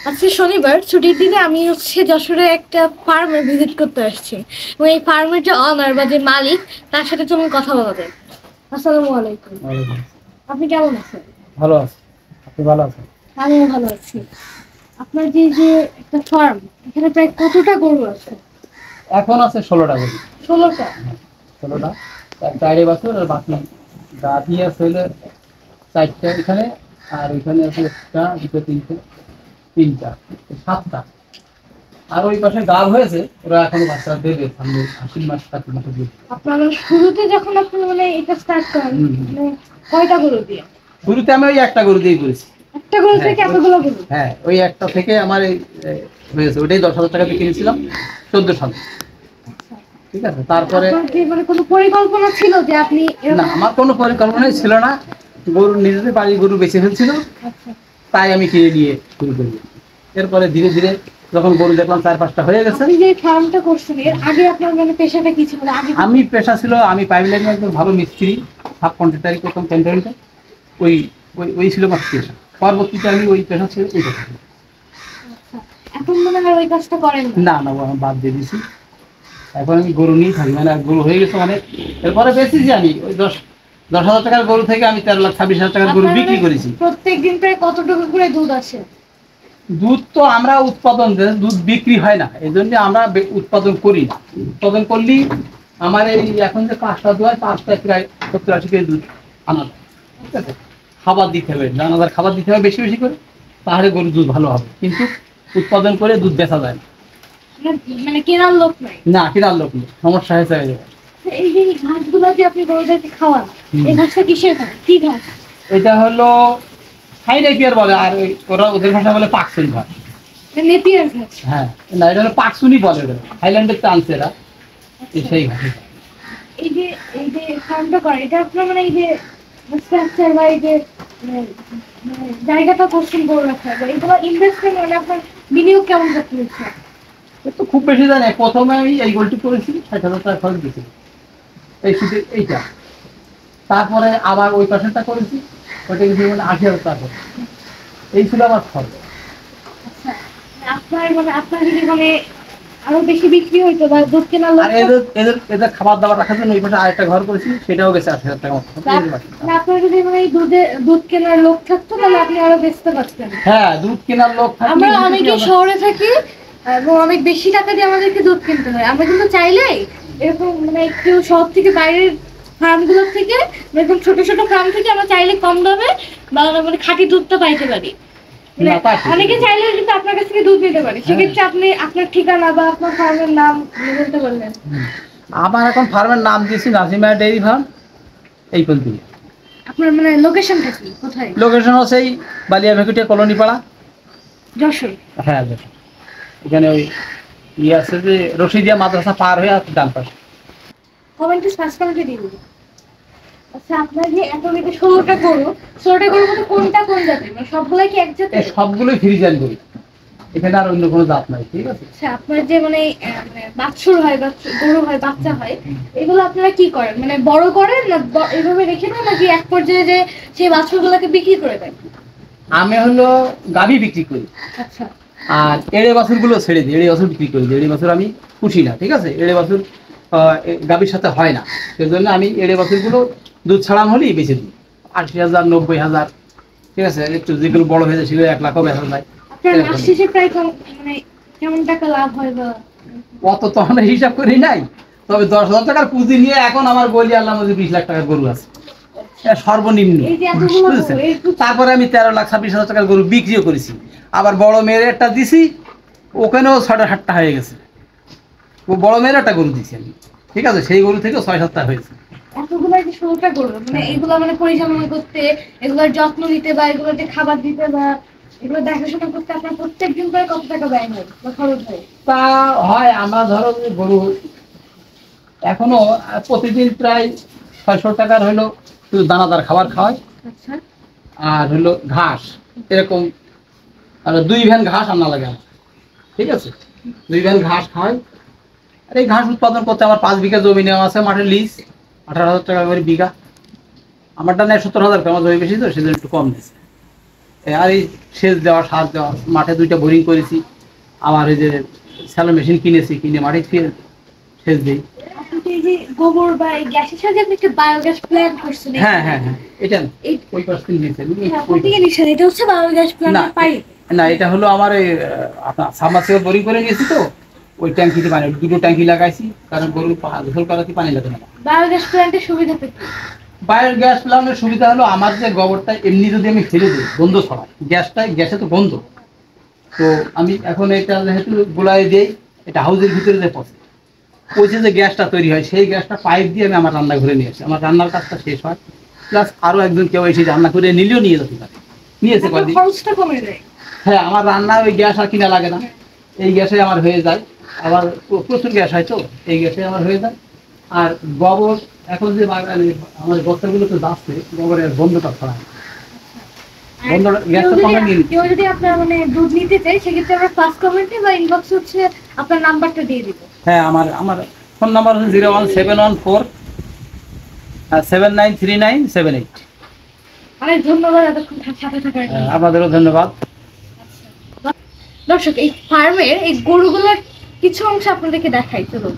আজকে শনিবার ছুটির দিনে আমি যশোরে একটা ফার্মে ভিজিট করতে আসছি এবং এই ফার্মের যে অনার বা যে মালিক তার সাথে তুমি কথা বলা যায়। আসসালামু আলাইকুম। ওয়ালাইকুম। আপনি কেমন আছেন? ভালো আছি। আপনি ভালো আছেন? আমিও ভালো আছি। আপনার যে যে একটা ফার্ম, এখানে প্রায় কতটা গরু আছে? এখন আছে 16টা গরু। 16টা। 16টা। তার চাইরে বছর আর বাকি গাভী আছে হলো 4টা এখানে, আর ওইখানে আছে একটা, দুটো, তিনটা, 7টা। আর ওই পাশে গাভ হয়েছে, ওরা এখনো বাচ্চা দেবে সামনে আশ্বিন মাস কার্তিক মাসে দেবে। আপনারা শুরুতে যখন আপনি মানে এটা স্টার্ট করেন, মানে কয়টা গরু দিয়ে? শুরুতে আমি ওই একটা গরু দিয়েই করেছি। একটা গরু হ্যাঁ, থেকে এতগুলো গরু? হ্যাঁ, ওই একটা থেকে আমার এই হয়েছে, ওইটাই 10,000 টাকা দিয়ে কিনেছিলাম 14 সালে। ঠিক আছে, তারপরে আপনার কি মানে কোনো পরিকল্পনা ছিল যে আপনি না, আমার কোনো পরিকল্পনাই ছিল না। গরু নিজেদের বাড়ির গরু বেঁচে ফেলছিল, আচ্ছা, তাই আমি কিনে নিয়ে শুরু করি। এরপরে ধীরে ধীরে যখন গরু দেখলাম 4-5টা হয়ে গেছে। আপনি যে ফার্মটা করছেন এর আগে আপনার মানে পেশাটা কি ছিল? মানে আগে আমি পেশা ছিল, আমি পাইপলাইনে একজন ভালো মিস্ত্রি, সাব কন্ট্রাক্টারি করতাম টেন্ডারিংটা। ওই ওই ওই ছিল আমার পেশা। পরবর্তীতে আমি ওই পেশা ছিল এই পেশা ছিল। আচ্ছা, এখন মানে আর ওই কাজটা করেন না? না, না, ও আমি বাদ দিয়ে দিয়েছি। এখন আমি গরু নিয়েই থাকি, মানে গরু হয়ে গেছে মানে। এরপরে বেচেছি আমি ওই 10,000 টাকার গরু থেকে আমি 13,26,000 টাকার গরু আপনার বিক্রি মানে করেছি। প্রত্যেকদিন প্রায় কতটুকু করে দুধ আসে? দুধ তো আমরা উৎপাদন, দুধ বিক্রি হয় না, এই জন্য আমরা উৎপাদন করি না। উৎপাদন করলেই আমার এই এখন যে 5টা দোয়ায় 5টা প্রায় 70-80 কেজি দুধ আনা যায়। ঠিক আছে, খাবার দিতে হবে, দানাদার খাবার দিতে হবে বেশি বেশি করে, তাহলে গরুর দুধ ভালো হবে। কিন্তু উৎপাদন করে দুধ বেচা যায় না। মানে কেনার লোক নাই? না, কেনার লোক নেই, সমস্যা হয়েছে হয়ে যাবে। এই যে ঘাসগুলো যে আপনি গরুদেরকে খাওয়ান, এই ঘাসটা কিসের ঘাস? কি ঘাস? এটা হলো হাই নেপিয়ার বলে, আর ওরা ওদের ভাষা বলে পাকসুনি ঘাস। নেপিয়ার ঘাস? হ্যাঁ, না, এটা হলো পাকসুনি বলে, ওদের হাইল্যান্ডের টানছে এরা, সেই ঘাস। এই যে এই যে ফার্মটা করে এটা আপনার মানে এই যে স্ট্রাকচার বা এই যে মানে জায়গাটা করছেন গরু রাখার, এগুলো ইনভেস্টমেন্ট মানে আপনার বিনিয়োগ কেমন করতে হচ্ছে? তো খুব বেশি জানে, প্রথমে আমি এই গোলটি করেছি 60,000 টাকা খরচ দিয়েছি এই শুধু এইটা। তারপরে আবার ওই পাশেরটা করেছি, ওইটা কিন্তু মানে 80,000 টাকা খরচ। এই ছিল আমার খরচ। আচ্ছা, আপনার মানে আপনার যদি মানে আরো বেশি বিক্রি হইতো বা দুধ কেনার লোক আর এদের এদের এদের খাবার দাবার রাখার জন্য ওই পাশে আরেকটা ঘর করেছি, সেটাও গেছে 80,000 টাকা মতো। আপনার যদি মানে এই দুধ কেনার লোক থাকতো তাহলে আপনি আরো বেচতে পারতেন। হ্যাঁ, দুধ কেনার লোক থাকলে আমরা অনেকে শহরে থাকি এবং অনেক বেশি টাকা দিয়ে আমাদেরকে দুধ কিনতে হয়। আমরা কিন্তু চাইলেই এরকম মানে একটু শহর থেকে বাইরের ফার্মগুলোর থেকে, এরকম ছোট ছোট ফার্ম থেকে আমরা চাইলে কম দামে বা মানে খাঁটি দুধটা পাইতে পারি। মানে না, তা ঠিক। অনেকে চাইলে কিন্তু আপনার কাছ থেকে দুধ নিতে পারে। সেক্ষেত্রে আপনি আপনার ঠিকানা বা আপনার ফার্মের নাম বলতে পারলেন। আমার এখন ফার্মের নাম দিয়েছি নাজিমা ডেইরি ফার্ম, এই পর্যন্ত। আপনার মানে লোকেশনটা কি, কোথায়? লোকেশন হচ্ছে এই বালিয়া ভেকুটিয়া কলোনি পাড়া। যশোর। হ্যাঁ, দেখো এখানে ওই ইয়ে আছে যে রশিদিয়া মাদ্রাসা পার হয়ে আছে ডান পাশে। কমেন্টে সার্চ করে দিন। আচ্ছা, আপনার যে এত বেশি 16টা গরু, 16টা গরুর মধ্যে কোনটা কোন জাতের? মানে সবগুলাই কি এক জাতের? সবগুলোই ফ্রিজিয়ান গরু, এখানে আর অন্য কোনো জাত নাই। ঠিক আছে, আচ্ছা, আপনার যে মানে মানে বাছুর হয় বা গরু হয়, বাচ্চা হয়, এগুলো আপনারা কি করেন? মানে বড় করেন না এভাবে রেখে দেন, নাকি এক পর্যায়ে যে সেই বাছুরগুলোকে বিক্রি করে দেন? আমি হলো গাভী বিক্রি করি, আচ্ছা, আর এড়ে বাছুর গুলো ছেড়ে দিই। এড়ে বাছুর বিক্রি করি, এড়ে বাছুর আমি পুষি না। ঠিক আছে, এড়ে বাছুর গাভীর সাথে হয় না, সেই জন্য আমি এড়ে বাছুর গুলো দুধ ছাড়ান হলেই বেঁচে দিই 80,000, 90,000। ঠিক আছে, একটু যেগুলো বড় হয়ে যায় সেগুলো 1 লাখও বেচা যায়। আপনার মাস শেষে প্রায় মানে কেমন টাকা লাভ হয় বা? অত তো আমরা হিসাব করি নাই, তবে 10,000 টাকার পুঁজি নিয়ে এখন আমার বলি আল্লাহ মধ্যে 20 লাখ টাকার গরু আছে, এটা সর্বনিম্ন। এই যে এতগুলো বুঝেছেন? গরু, তারপরে আমি 13,26,000 টাকার গরু বিক্রিও করেছি। আবার বড় মেয়ের একটা দিছি, ওখানেও 6-7টা হয়ে গেছে। ও বড় মেয়ের একটা গরু দিছি আমি। ঠিক আছে, সেই গরু থেকে 6-7টা হয়েছে। এতগুলো যে 16টা গরু, মানে এগুলো মানে পরিচালনা করতে, এগুলোর যত্ন নিতে বা এগুলোতে খাবার দিতে বা এগুলো দেখাশোনা করতে আপনার প্রত্যেকদিন প্রায় কত টাকা ব্যয় হয় বা খরচ হয়? তা হয়, আমরা ধরো যে গরু এখনো প্রতিদিন প্রায় 600 টাকার হলো শুধু দানাদার খাবার খাওয়াই, আচ্ছা, আর হলো ঘাস এরকম, আর 2 ভ্যান ঘাস আনা লাগে আমার। ঠিক আছে, 2 ভ্যান ঘাস খাওয়াই। আর এই ঘাস উৎপাদন করতে আমার 5 বিঘা জমি নেওয়া আছে, মাঠের লিজ 18,000 টাকা করে বিঘা। আমারটা নেয় 70,000, আমার জমি বেশি তো সেজন্য একটু কম দিচ্ছে। আর এই সেচ দেওয়া, সার দেওয়া, মাঠে 2টা বোরিং করেছি, আমার ওই যে স্যালো মেশিন কিনেছি, কিনে মাঠে সেচ দিই। আপনি তো এই যে গোবর বা এই গ্যাসের সাথে আপনি একটা বায়োগ্যাস প্ল্যান্ট করছেন হ্যাঁ হ্যাঁ হ্যাঁ, এটা না, এই ওই পাশ থেকে নিয়েছি আমি, কোন থেকে নিছেন? এটা হচ্ছে বায়োগ্যাস না প্ল্যান্টের পাইপ। না, এটা হলো আমার এই আপনার সাবমার্সিবল বোরিং করে নিয়েছি তো, ওই ট্যাঙ্কিতে পানি, 2টো ট্যাঙ্কি লাগাইছি, কারণ গরু গোসল করাতে পানি লাগে না। বায়োগ্যাস প্ল্যান্টের সুবিধাটা কি? বায়োগ্যাস প্ল্যান্টের সুবিধা হলো আমার যে গোবরটা এমনি যদি আমি ফেলে দিই গন্ধ ছড়ায়, গ্যাসে তো গন্ধ, তো আমি এখন এটা যেহেতু গোলায় দিই, এটা হাউসের ভিতরে যে পচে, পচে যে গ্যাসটা তৈরি হয়, সেই গ্যাসটা পাইপ দিয়ে আমি আমার রান্নাঘরে নিয়ে আসি, আমার রান্নার কাজটা শেষ হয়, প্লাস আরও একজন কেউ এসে রান্না করে নিলেও নিয়ে যেতে পারে, নিয়েছে আপনার কদিন। খরচটা কমে যায়। হ্যাঁ, আমার রান্না ওই গ্যাস আর কিনা লাগে না, এই গ্যাসে আমার হয়ে যায়, আবার প্রচুর গ্যাস হয় তো, এই গ্যাসে আমার হয়ে যায়। আর গোবর এখন যে আমাদের বস্তাগুলো তো যাচ্ছে, গোবরের গন্ধটা ছড়ায়, আর বন্ধুরা, কেউ গ্যাসটা যদি- কমে নিয়ে নিচ্ছে। কেউ যদি আপনার মানে দুধ নিতে চাই, সেক্ষেত্রে আমরা ফার্স্ট কমেন্টে বা ইনবক্সে হচ্ছে আপনার নাম্বারটা দিয়ে দিব। হ্যাঁ, আমার ফোন নাম্বার হচ্ছে 01714 793978। অনেক ধন্যবাদ এতক্ষণ সাথে থাকার জন্য। আপনাদেরও ধন্যবাদ। দর্শক, এই ফার্মের এই গরুগুলোর কিছু অংশ আপনাদেরকে দেখাই চলুন।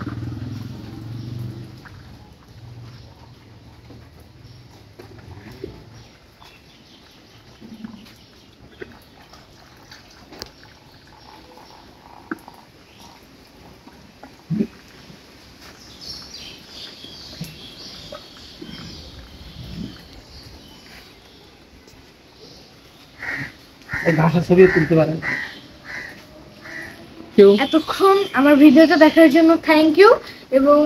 এই ঘাসের ছবিও তুলতে পারেন কেউ। এতক্ষণ আমার ভিডিওটা দেখার জন্য থ্যাংক ইউ। এবং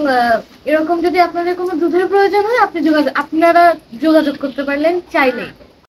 এরকম যদি আপনাদের কোনো দুধের প্রয়োজন হয়, আপনারা যোগাযোগ করতে পারলেন চাইলেই।